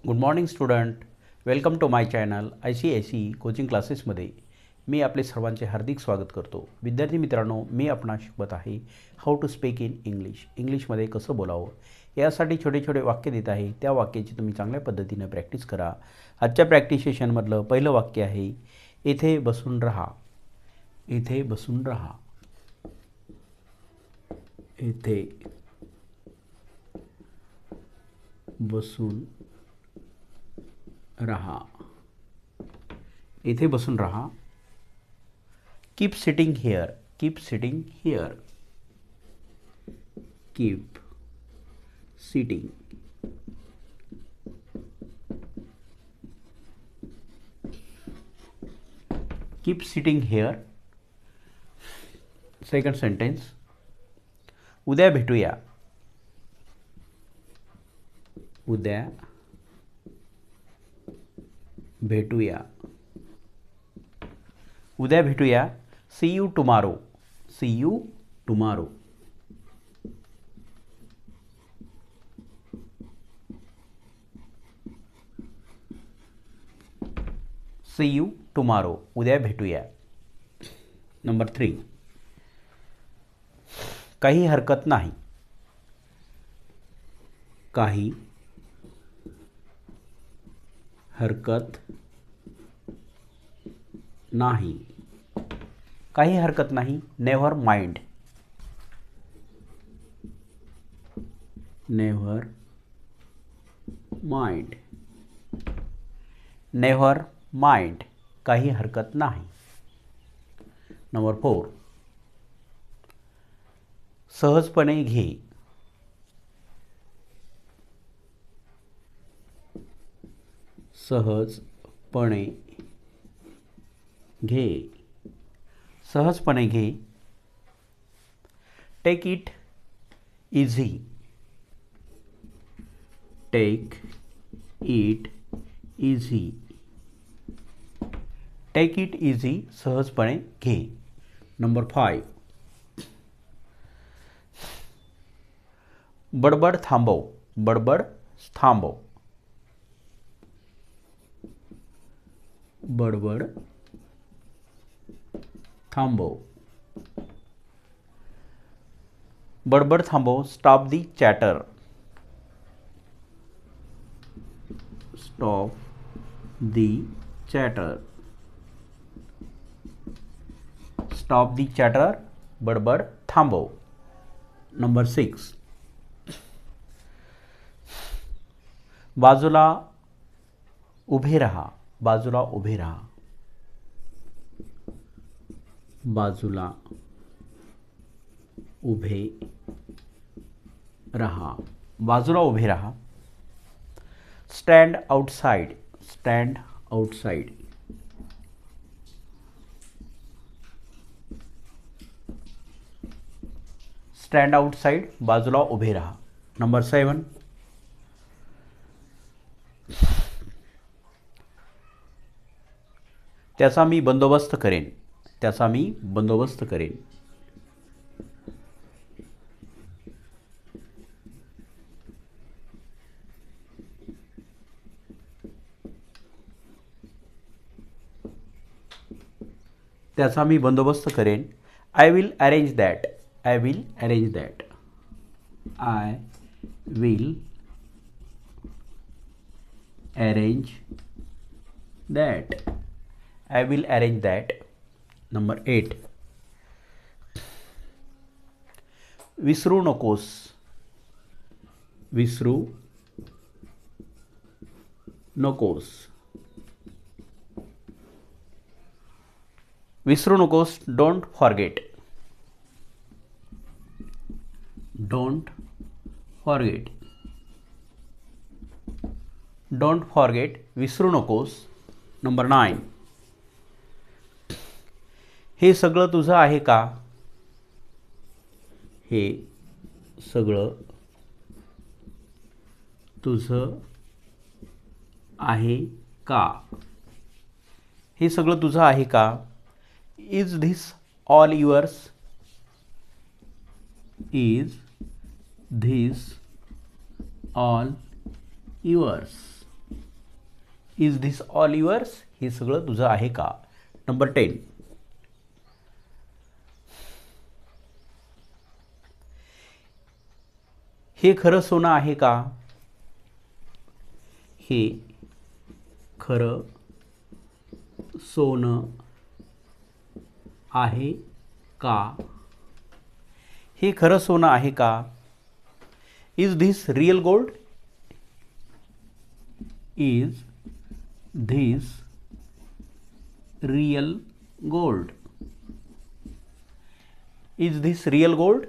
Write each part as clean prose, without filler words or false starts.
Good morning student. Welcome to my channel ICIC coaching क्लासेसमध्ये मी आपले सर्वांचे हार्दिक स्वागत करतो. विद्यार्थी मित्रांनो, मी आपणास शिकवत आहे हाऊ टू स्पीक इन इंग्लिशमध्ये कसं बोलावं. यासाठी छोटे छोटे वाक्य देत आहे. त्या वाक्याची तुम्ही चांगल्या पद्धतीनं प्रॅक्टिस करा. आजच्या प्रॅक्टिस सेशनमधलं पहिलं वाक्य आहे, इथे बसून राहा. इथे बसून राहा. इथे बसून रहा. इथे बसून रहा. Keep sitting here. Keep sitting here. Keep sitting. Keep sitting here. Second sentence, उद्या भेटूया. उद्या भेटूया. उद्या भेटूया. See you tomorrow. See you tomorrow. See you tomorrow. उद्या भेटूया. नंबर 3, काही हरकत नाही. काही हरकत नाही. काही हरकत नाही. Never mind. Never mind. Never mind. काही हरकत नाही. नंबर 4, सहजपणे घे. सहजपणे घे. सहजपणे घे. Take it easy. Take it easy. Take it easy. सहजपणे घे. नंबर 5, बडबड थांबव. बडबड थांबव. बडबड थांबव. बडबड थांबव. Stop the chatter. Stop the chatter. Stop the chatter. बडबड थांबव. नंबर 6, बाजूला उभे राहा. बाजूला उभे राहा. बाजूला उभे राहा. बाजूला उभे राहा. Stand outside. Stand outside. Stand outside. बाजूला उभे राहा. नंबर 7, त्याचा मी बंदोबस्त करेन. त्याचा मी बंदोबस्त करेन. त्याचा मी बंदोबस्त करेन. I will arrange that. I will arrange that. I will arrange that. I will arrange that. Number 8, विसरू नकोस. विसरू नकोस. विसरू नकोस. Don't forget. Don't forget. Don't forget. विसरू नकोस. नंबर 9, हे सगळं तुझं आहे का. हे सगळं तुझं आहे का. हे सगळं तुझं आहे का. Is this all yours. Is this all yours. Is this all yours, हे सगळं तुझं आहे का. नंबर 10, हे खरं सोनं आहे का. हे खरं सोनं आहे का. हे खरं सोनं आहे का. Is this real gold. Is this real gold. Is this real gold,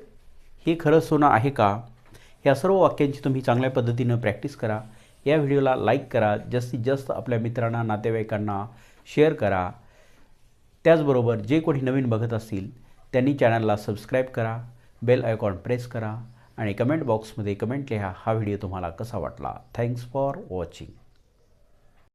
हे खरं सोनं आहे का. या सर्व वाक्यांची तुम्ही चांगल्या पद्धतीनं प्रॅक्टिस करा. या व्हिडिओला लाईक करा, जास्तीत जास्त आपल्या मित्रांना नातेवाईकांना शेअर करा. त्याचबरोबर जे कोणी नवीन बघत असतील त्यांनी चॅनलला सबस्क्राईब करा, बेल आयकॉन प्रेस करा आणि कमेंट बॉक्समध्ये कमेंट लिहा हा व्हिडिओ तुम्हाला कसा वाटला. Thanks for watching.